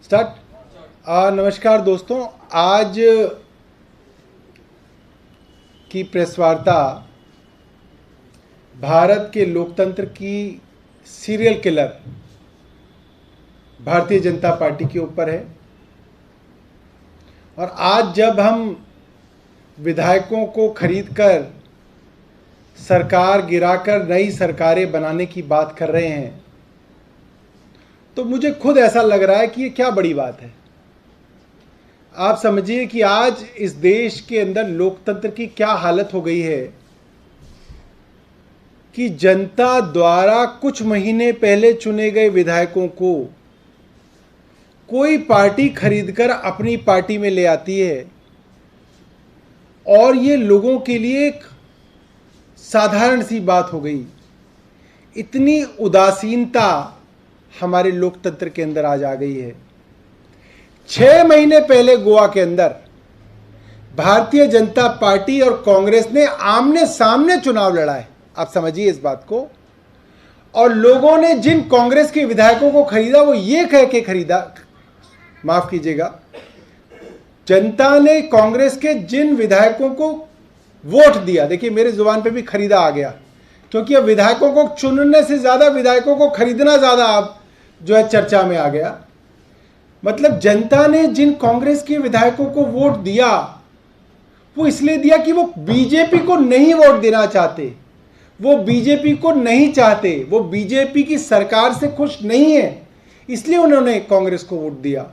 Start. नमस्कार दोस्तों, आज की प्रेस वार्ता भारत के लोकतंत्र की serial killer Bharatiya Janata party के ऊपर है। और आज जब हम विधायकों को खरीदकर सरकार गिराकर नई सरकारें बनाने की बात कर रहे हैं, तो मुझे खुद ऐसा लग रहा है कि ये क्या बड़ी बात है। आप समझिए कि आज इस देश के अंदर लोकतंत्र की क्या हालत हो गई है कि जनता द्वारा कुछ महीने पहले चुने गए विधायकों को कोई पार्टी खरीदकर अपनी पार्टी में ले आती है और ये लोगों के लिए एक साधारण सी बात हो गई। इतनी उदासीनता हमारे लोकतंत्र के अंदर आज आ गई है। 6 महीने पहले गोवा के अंदर भारतीय जनता पार्टी और कांग्रेस ने आमने सामने चुनाव लड़ा है, आप समझिए इस बात को। और लोगों ने जिन कांग्रेस के विधायकों को खरीदा वो ये कह के खरीदा, माफ कीजिएगा, जनता ने कांग्रेस के जिन विधायकों को वोट दिया, देखिए मेरे जुबान पे भी खरीदा आ गया, क्योंकि अब विधायकों को चुनने से ज्यादा विधायकों को खरीदना ज्यादा अब जो है चर्चा में आ गया। मतलब जनता ने जिन कांग्रेस के विधायकों को वोट दिया वो इसलिए दिया कि वो बीजेपी को नहीं वोट देना चाहते, वो बीजेपी को नहीं चाहते, वो बीजेपी की सरकार से खुश नहीं है, इसलिए उन्होंने कांग्रेस को वोट दिया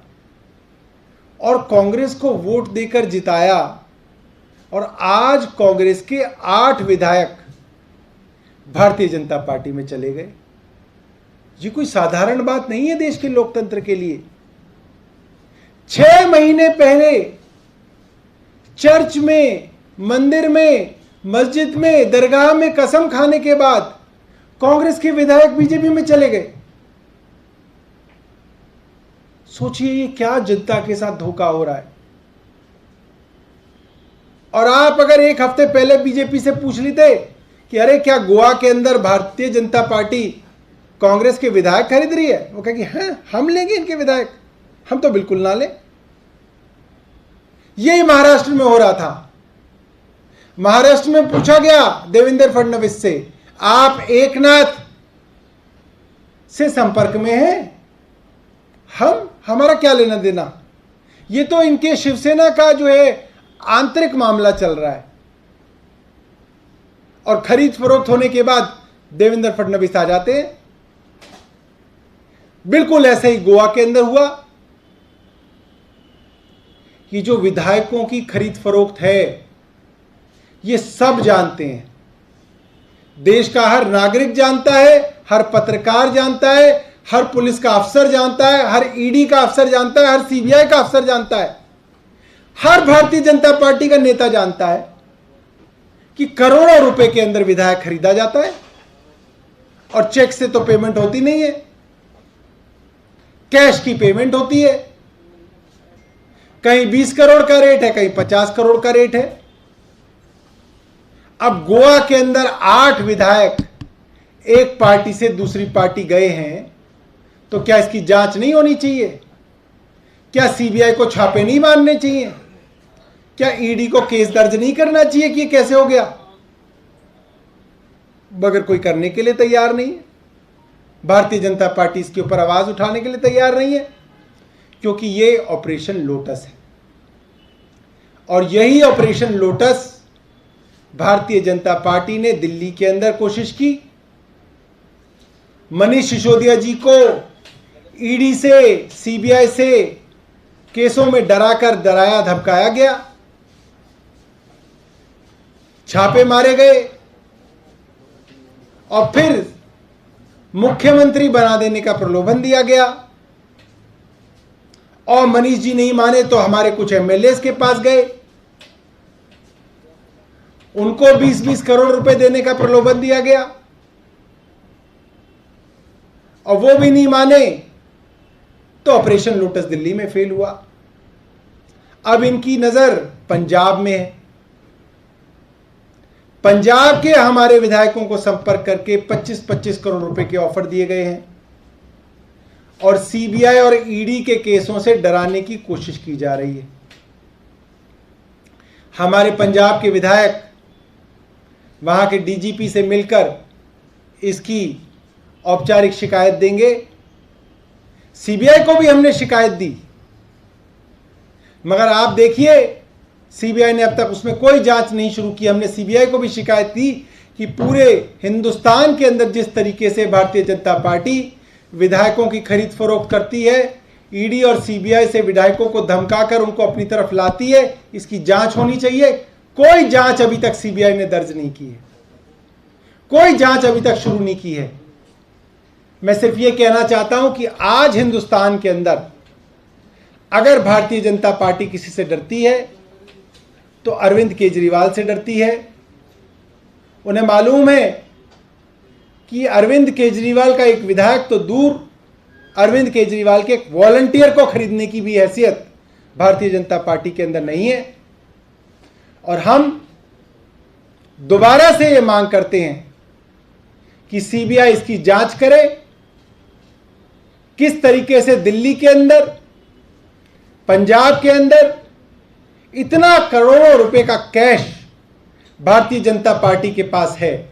और कांग्रेस को वोट देकर जिताया। और आज कांग्रेस के 8 विधायक भारतीय जनता पार्टी में चले गए। ये कोई साधारण बात नहीं है देश के लोकतंत्र के लिए। 6 महीने पहले चर्च में, मंदिर में, मस्जिद में, दरगाह में कसम खाने के बाद कांग्रेस के विधायक बीजेपी में चले गए। सोचिए ये क्या जनता के साथ धोखा हो रहा है। और आप अगर एक हफ्ते पहले बीजेपी से पूछ लेते कि अरे क्या गोवा के अंदर भारतीय जनता पार्टी कांग्रेस के विधायक खरीद रही है, वो कहेगी हाँ हम लेंगे इनके विधायक, हम तो बिल्कुल ना लें। यही महाराष्ट्र में हो रहा था। महाराष्ट्र में पूछा गया देवेंद्र फडणवीस से, आप एकनाथ से संपर्क में हैं? हमारा क्या लेना देना, ये तो इनके शिवसेना का जो है आंतरिक मामला चल रहा है। और खरीद फरोख्त होने के बाद देवेंद्र फडणवीस आ जाते हैं। बिल्कुल ऐसे ही गोवा के अंदर हुआ। ये जो विधायकों की खरीद फरोख्त है ये सब जानते हैं, देश का हर नागरिक जानता है, हर पत्रकार जानता है, हर पुलिस का अफसर जानता है, हर ईडी का अफसर जानता है, हर सीबीआई का अफसर जानता है, हर भारतीय जनता पार्टी का नेता जानता है कि करोड़ों रुपए के अंदर विधायक खरीदा जाता है और चेक से तो पेमेंट होती नहीं है, कैश की पेमेंट होती है। कहीं 20 करोड़ का रेट है, कहीं 50 करोड़ का रेट है। अब गोवा के अंदर 8 विधायक एक पार्टी से दूसरी पार्टी गए हैं, तो क्या इसकी जांच नहीं होनी चाहिए? क्या सीबीआई को छापे नहीं मारने चाहिए? क्या ईडी को केस दर्ज नहीं करना चाहिए कि ये कैसे हो गया? मगर कोई करने के लिए तैयार नहीं है। भारतीय जनता पार्टी इसके ऊपर आवाज उठाने के लिए तैयार नहीं है, क्योंकि ये ऑपरेशन लोटस है। और यही operation lotus Bharatiya Janata party ने दिल्ली के अंदर कोशिश की। मनीष सिसोदिया जी को ईडी से, सीबीआई से केसों में डराया धमकाया गया, छापे मारे गए और फिर मुख्यमंत्री बना देने का प्रलोभन दिया गया। और मनीष जी नहीं माने तो हमारे कुछ एमएलए के पास गए, उनको 20-20 करोड़ रुपए देने का प्रलोभन दिया गया और वो भी नहीं माने तो ऑपरेशन लोटस दिल्ली में फेल हुआ। अब इनकी नजर पंजाब में है। पंजाब के हमारे विधायकों को संपर्क करके 25-25 करोड़ रुपए के ऑफर दिए गए हैं और सीबीआई और ईडी के केसों से डराने की कोशिश की जा रही है। हमारे पंजाब के विधायक वहां के डीजीपी से मिलकर इसकी औपचारिक शिकायत देंगे। सीबीआई को भी हमने शिकायत दी, मगर आप देखिए सीबीआई ने अब तक उसमें कोई जांच नहीं शुरू की। हमने सीबीआई को भी शिकायत की कि पूरे हिंदुस्तान के अंदर जिस तरीके से भारतीय जनता पार्टी विधायकों की खरीद फरोख्त करती है, ईडी और सीबीआई से विधायकों को धमकाकर उनको अपनी तरफ लाती है, इसकी जांच होनी चाहिए। कोई जांच अभी तक सीबीआई ने दर्ज नहीं की है, कोई जांच अभी तक शुरू नहीं की है। मैं सिर्फ ये कहना चाहता हूं कि आज हिंदुस्तान के अंदर अगर भारतीय जनता पार्टी किसी से डरती है तो अरविंद केजरीवाल से डरती है। उन्हें मालूम है कि अरविंद केजरीवाल का एक विधायक तो दूर, अरविंद केजरीवाल के एक वॉलंटियर को खरीदने की भी हैसियत भारतीय जनता पार्टी के अंदर नहीं है। और हम दोबारा से ये मांग करते हैं कि सीबीआई इसकी जांच करे, किस तरीके से दिल्ली के अंदर, पंजाब के अंदर इतना करोड़ों रुपए का कैश भारतीय जनता पार्टी के पास है।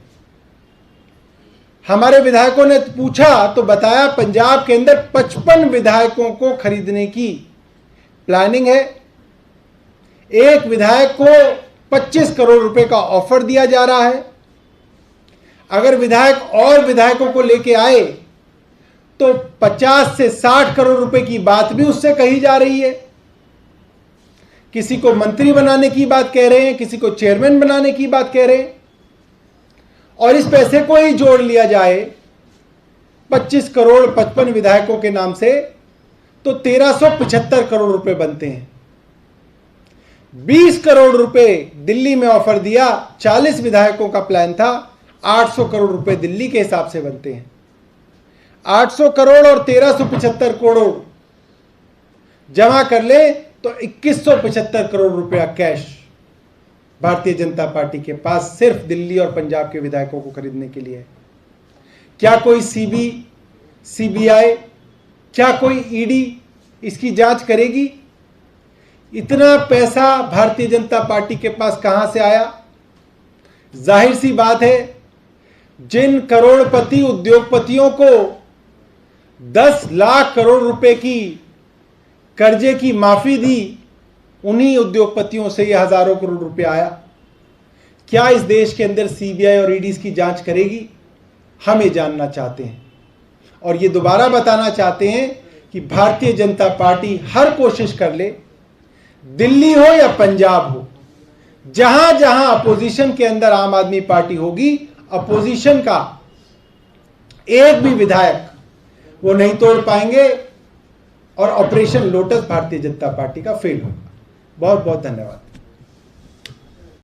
हमारे विधायकों ने पूछा तो बताया पंजाब के अंदर 55 विधायकों को खरीदने की प्लानिंग है। एक विधायक को 25 करोड़ रुपए का ऑफर दिया जा रहा है। अगर विधायक और विधायकों को लेके आए तो 50 से 60 करोड़ रुपए की बात भी उससे कही जा रही है। किसी को मंत्री बनाने की बात कह रहे हैं, किसी को चेयरमैन बनाने की बात कह रहे हैं। और इस पैसे को ही जोड़ लिया जाए 25 करोड़ 55 विधायकों के नाम से तो 1375 करोड़ रुपए बनते हैं। 20 करोड़ रुपए दिल्ली में ऑफर दिया, 40 विधायकों का प्लान था, 800 करोड़ रुपए दिल्ली के हिसाब से बनते हैं। 800 करोड़ और 1375 करोड़ जमा कर ले तो 2175 करोड़ रुपया कैश भारतीय जनता पार्टी के पास सिर्फ दिल्ली और पंजाब के विधायकों को खरीदने के लिए है। क्या कोई सीबीआई, क्या कोई ईडी इसकी जांच करेगी? इतना पैसा भारतीय जनता पार्टी के पास कहां से आया? जाहिर सी बात है, जिन करोड़पति उद्योगपतियों को 10 लाख करोड़ रुपए की कर्जे की माफी दी, उन्हीं उद्योगपतियों से यह हजारों करोड़ रुपए आया। क्या इस देश के अंदर सीबीआई और ईडी की जांच करेगी? हम ये जानना चाहते हैं और ये दोबारा बताना चाहते हैं कि भारतीय जनता पार्टी हर कोशिश कर ले, दिल्ली हो या पंजाब हो, जहां जहां अपोजिशन के अंदर आम आदमी पार्टी होगी, अपोजिशन का एक भी विधायक वो नहीं तोड़ पाएंगे और operation lotus Bharatiya Janata party का फेल होगा। बहुत बहुत धन्यवाद।